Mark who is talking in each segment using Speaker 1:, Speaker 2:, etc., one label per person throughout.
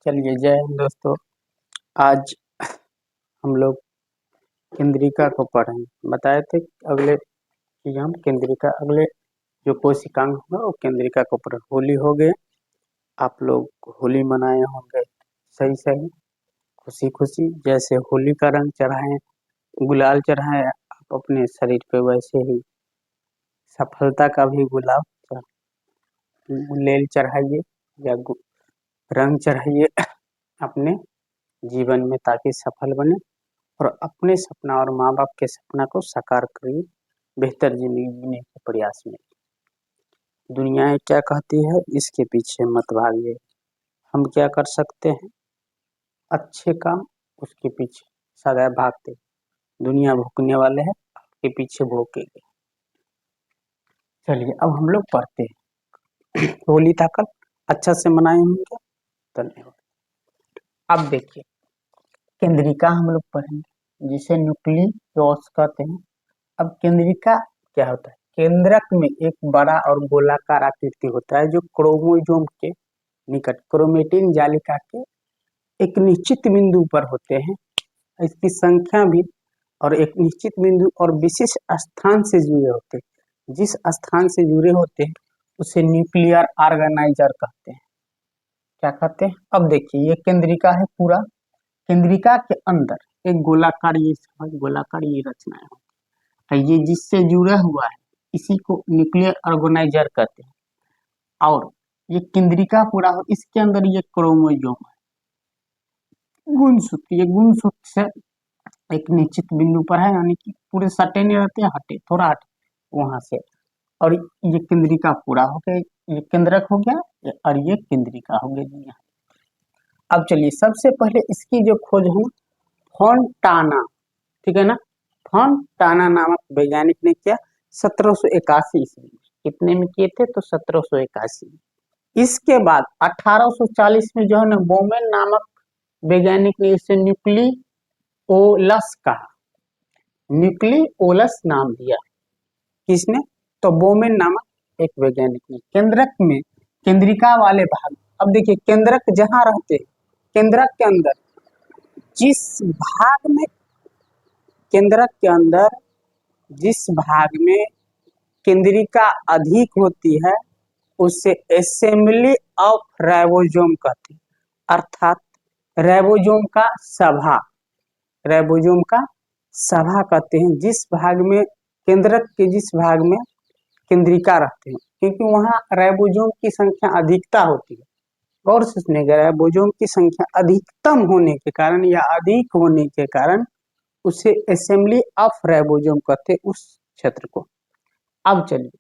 Speaker 1: चलिए जय हिंद दोस्तों। आज हम लोग केंद्रिका को पढ़ेंगे। बताए थे अगले कि हम केंद्रिका अगले जो कोशिकांग होगा वो केंद्रिका को पढ़े। होली हो गए, आप लोग होली मनाए होंगे सही सही खुशी खुशी। जैसे होली का रंग चढ़ाएं, गुलाल चढ़ाएं आप अपने शरीर पे, वैसे ही सफलता का भी गुलेल चढ़ाइए या रंग चढ़ाइए अपने जीवन में, ताकि सफल बने और अपने सपना और माँ बाप के सपना को साकार करिए। बेहतर जिंदगी जीने के प्रयास में दुनिया क्या कहती है इसके पीछे मत भागिए। हम क्या कर सकते हैं, अच्छे काम, उसके पीछे सदैव भागते। दुनिया भोगने वाले हैं, आपके पीछे भोगेंगे। चलिए अब हम लोग पढ़ते हैं। होली था कल, अच्छा से मनाए होंगे, धन्यवाद। अब देखिए केंद्रिका हम लोग पढ़ेंगे, जिसे न्यूक्लियस कहते हैं। अब केंद्रिका क्या होता है? केंद्रक में एक बड़ा और गोलाकार आकृति होता है जो क्रोमोसोम के निकट क्रोमेटिन जालिका के एक निश्चित बिंदु पर होते हैं। इसकी संख्या भी और एक निश्चित बिंदु और विशेष स्थान से जुड़े होते हैं। जिस स्थान से जुड़े होते हैं उसे न्यूक्लियर ऑर्गेनाइजर कहते हैं। क्या कहते हैं? अब देखिए ये केंद्रिका है पूरा। केंद्रिका के अंदर एक गोलाकार ये रचनाएं होती है। ये जिससे जुड़ा हुआ है इसी को न्यूक्लियर ऑर्गेनाइजर कहते हैं। और ये केंद्रिका पूरा हो, इसके अंदर ये क्रोमोसोम है, गुणसूत्र। ये गुणसूत्र से एक निश्चित बिंदु पर है, यानी कि पूरे सटे नहीं रहते, हटे थोड़ा हटे वहां से। और ये केंद्रिका पूरा हो गया, ये केंद्रक हो गया और ये केंद्रिका हो गई। अब चलिए सबसे पहले इसकी जो खोज है फोंटाना, ठीक है ना, फोंटाना नामक वैज्ञानिक ने किया 1781 ईस्वी में। कितने में किए थे? तो 1781 में। इसके बाद 1840 में जो है ना बोमेन नामक वैज्ञानिक ने इसे न्यूक्लियोलस कहा, न्यूक्लियोलस नाम दिया। किसने? तो बोमेन नामक एक वैज्ञानिक ने। केंद्रक में केंद्रिका वाले भाग, अब देखिए केंद्रक जहां रहते हैं, केंद्रक के अंदर जिस भाग में, केंद्रक के अंदर जिस भाग में केंद्रिका अधिक होती है उसे असेंबली ऑफ राइबोसोम कहते हैं। अर्थात राइबोसोम का सभा, राइबोसोम का सभा कहते हैं। जिस भाग में केंद्रक के जिस भाग में केंद्रिका रहते हैं, क्योंकि वहां राइबोसोम की संख्या अधिकता होती है। गौर से सुनिएगा, राइबोसोम की संख्या अधिकतम होने के कारण या अधिक होने के कारण उसे असेंबली ऑफ राइबोसोम कहते हैं उस क्षेत्र को। अब चलिए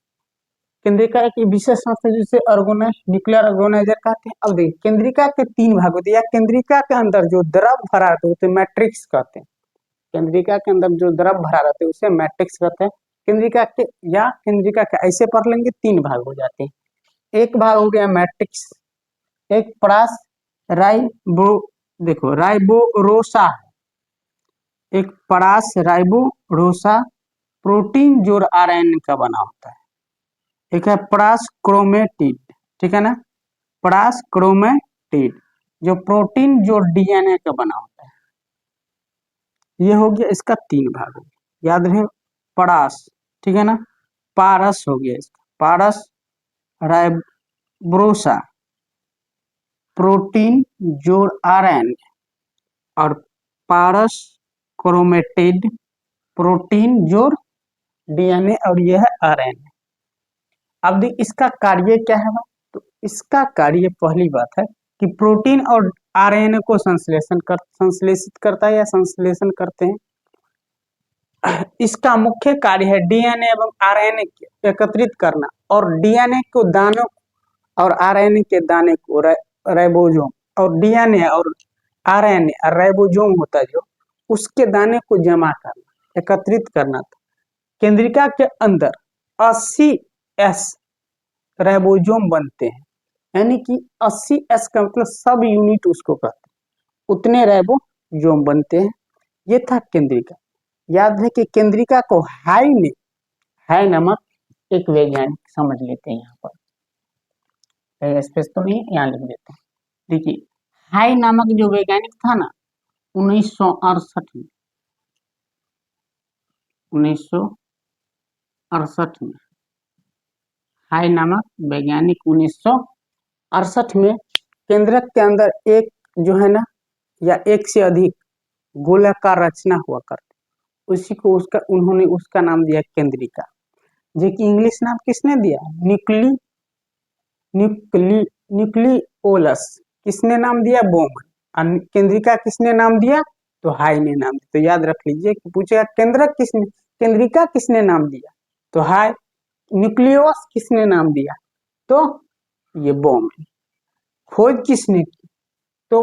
Speaker 1: केंद्रिका एक विशेष संस्था जिसे न्यूक्लियर ऑर्गेनाइजर कहते हैं। अब देखिए केंद्रिका के तीन भाग होते हैं, या केंद्रिका के अंदर जो द्रव भरा रहता है उसे मैट्रिक्स कहते हैं। केंद्रिका के अंदर जो द्रव भरा रहता है उसे मैट्रिक्स कहते हैं। केंद्रिका के या केंद्रिका के ऐसे पढ़ लेंगे तीन भाग हो जाते हैं। एक भाग हो गया मैट्रिक्स, एक परास राइबो, देखो राइबोरोसा, एक परास राइबोरोसा प्रोटीन जोड़ आरएनए का बना होता है। एक है परास क्रोमेटिड, ठीक है ना, परास क्रोमेटिड जो प्रोटीन जोड़ डीएनए का बना होता है। ये हो गया इसका तीन भाग हो गया, याद रहे परास, ठीक है ना। पारस हो गया इसका, पारस राइबोरोसा प्रोटीन जोड़ आरएनए, और पारस क्रोमेटिड प्रोटीन जोड़ डीएनए, और यह है आरएनए। अब देख इसका कार्य क्या है? तो इसका कार्य पहली बात है कि प्रोटीन और आरएनए को संश्लेषित करता है या संश्लेषण करते हैं। इसका मुख्य कार्य है डीएनए एवं आरएनए एकत्रित करना, और डीएनए को दानों और आरएनए के दाने को राइबोसोम, और डीएनए और आरएनए राइबोसोम होता है जो, उसके दाने को जमा करना, एकत्रित करना था। केंद्रिका के अंदर 80S राइबोसोम बनते हैं, यानी कि 80S का मतलब सब यूनिट उसको कहते हैं, उतने राइबोसोम बनते हैं। ये था केंद्रिका। याद है कि केंद्रिका को हाई नामक एक वैज्ञानिक, समझ लेते हैं यहाँ पर, स्पेस तो नहीं यहाँ लिख देते हैं। देखिए हाई नामक जो वैज्ञानिक था ना 1968 में 1968 में हाई नामक वैज्ञानिक 1968 में केंद्रक के अंदर एक जो है ना या एक से अधिक गोलाकार रचना हुआ करती उसी को उसका उन्होंने उसका नाम दिया केंद्रिका। जो कि इंग्लिश नाम किसने दिया? न्यूक्लियोलस किसने नाम दिया? बोमन। और केंद्रिका किसने नाम दिया? तो हाई ने नाम दिया। तो याद रख लीजिए कि पूछेगा केंद्रक किसने, केंद्रिका किसने नाम दिया? तो हाई। न्यूक्लियोस किसने नाम दिया? तो ये बोमन। खोज किसने की? तो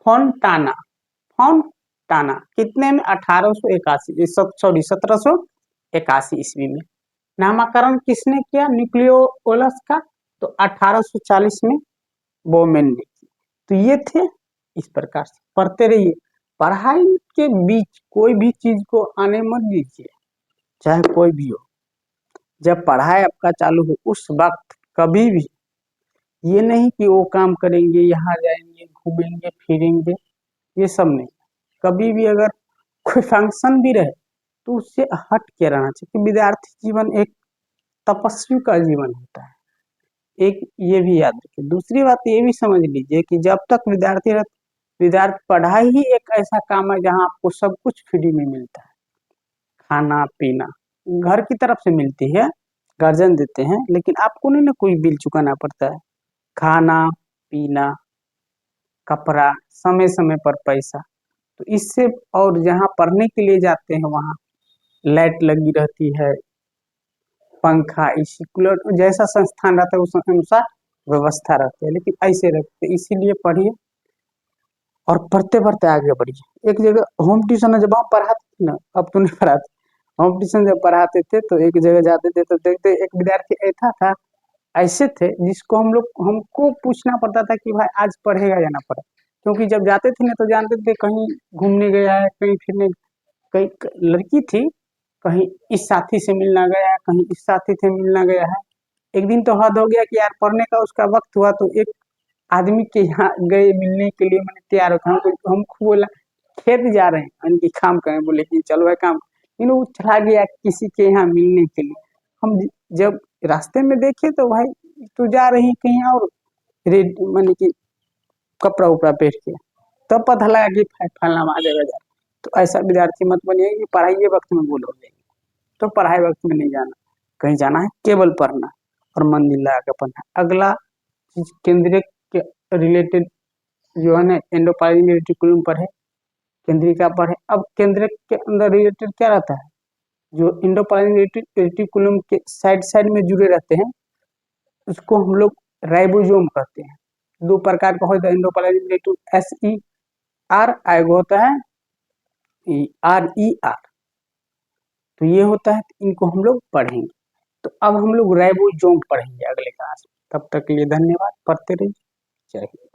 Speaker 1: फोंटाना। फोंटाना कितने में? 1881 सॉरी 1781 ईस्वी में। नामकरण किसने किया न्यूक्लियोलस का? तो 1840 में बोमेन ने की। तो ये थे। इस प्रकार से पढ़ते रहिए। पढ़ाई के बीच कोई भी चीज को आने मत दीजिए, चाहे कोई भी हो। जब पढ़ाई आपका चालू हो उस वक्त कभी भी ये नहीं कि वो काम करेंगे, यहाँ जाएंगे, घूमेंगे फिरेंगे, ये सब नहीं। कभी भी अगर कोई फंक्शन भी रहे तो उससे हट के रहना चाहिए कि विद्यार्थी जीवन एक तपस्वी का जीवन होता है। एक ये भी याद रखिए। दूसरी बात ये भी समझ लीजिए कि जब तक विद्यार्थी पढ़ाई ही एक ऐसा काम है जहाँ आपको सब कुछ फ्री में मिलता है। खाना पीना घर की तरफ से मिलती है, गार्जियन देते हैं, लेकिन आपको नहीं ना कोई बिल चुकाना पड़ता है। खाना पीना कपड़ा समय समय पर पैसा। तो इससे और जहाँ पढ़ने के लिए जाते हैं वहाँ लाइट लगी रहती है, पंखा एसी कूलर जैसा संस्थान रहता है उस अनुसार व्यवस्था रहती है, लेकिन ऐसे रखते। इसीलिए पढ़िए और पढ़ते पढ़ते आगे बढ़िए। एक जगह होम ट्यूशन जब हम पढ़ाते थे ना, अब तो नहीं पढ़ाते, होम ट्यूशन जब पढ़ाते थे तो एक जगह जाते थे तो देखते एक विद्यार्थी ऐसा था, ऐसे थे जिसको हमको पूछना पड़ता था कि भाई आज पढ़ेगा या ना पढ़े। क्योंकि जब जाते थे ना तो जानते थे कहीं घूमने गया है, कहीं फिरने, कहीं लड़की थी, कहीं इस साथी से मिलना गया है, कहीं इस साथी से मिलना गया है। एक दिन तो हद हो गया कि यार पढ़ने का उसका वक्त हुआ तो एक आदमी के यहाँ गए मिलने के लिए, मैंने तैयार होता हमको बोला खेत जा रहे हैं उनकी काम करें, बोले कि चलो भाई काम। वो चला गया किसी के यहाँ मिलने के लिए। हम जब रास्ते में देखे तो भाई तू जा रही कहीं और रेड माने कि कपड़ा उपड़ा पहन के, तब पता लगा कि फलना वहां जगह जा। तो ऐसा विद्यार्थी मत बनिए कि पढ़ाई के वक्त में बोलोगे, तो पढ़ाई वक्त में नहीं जाना। कहीं जाना है केवल पढ़ना और मन लगा के पढ़ना। अगला चीज केंद्रीय के रिलेटेड जो है ना एंडोपाइनरी रेटिकुलम पर है, केंद्रिका पर है। अब केंद्र के अंदर रिलेटेड क्या रहता है? जो इंडोपाइनरी रेटिकुलम के साइड साइड में जुड़े रहते हैं उसको हम लोग राइबोसोम कहते हैं। दो प्रकार का होता है इंडोपाइनरी रेटिकुलम, SER, आएगा होता है RER। तो ये होता है, इनको हम लोग पढ़ेंगे। तो अब हम लोग राइबोसोम पढ़ेंगे अगले क्लास में। तब तक के लिए धन्यवाद। पढ़ते रहिए। जय हिंद।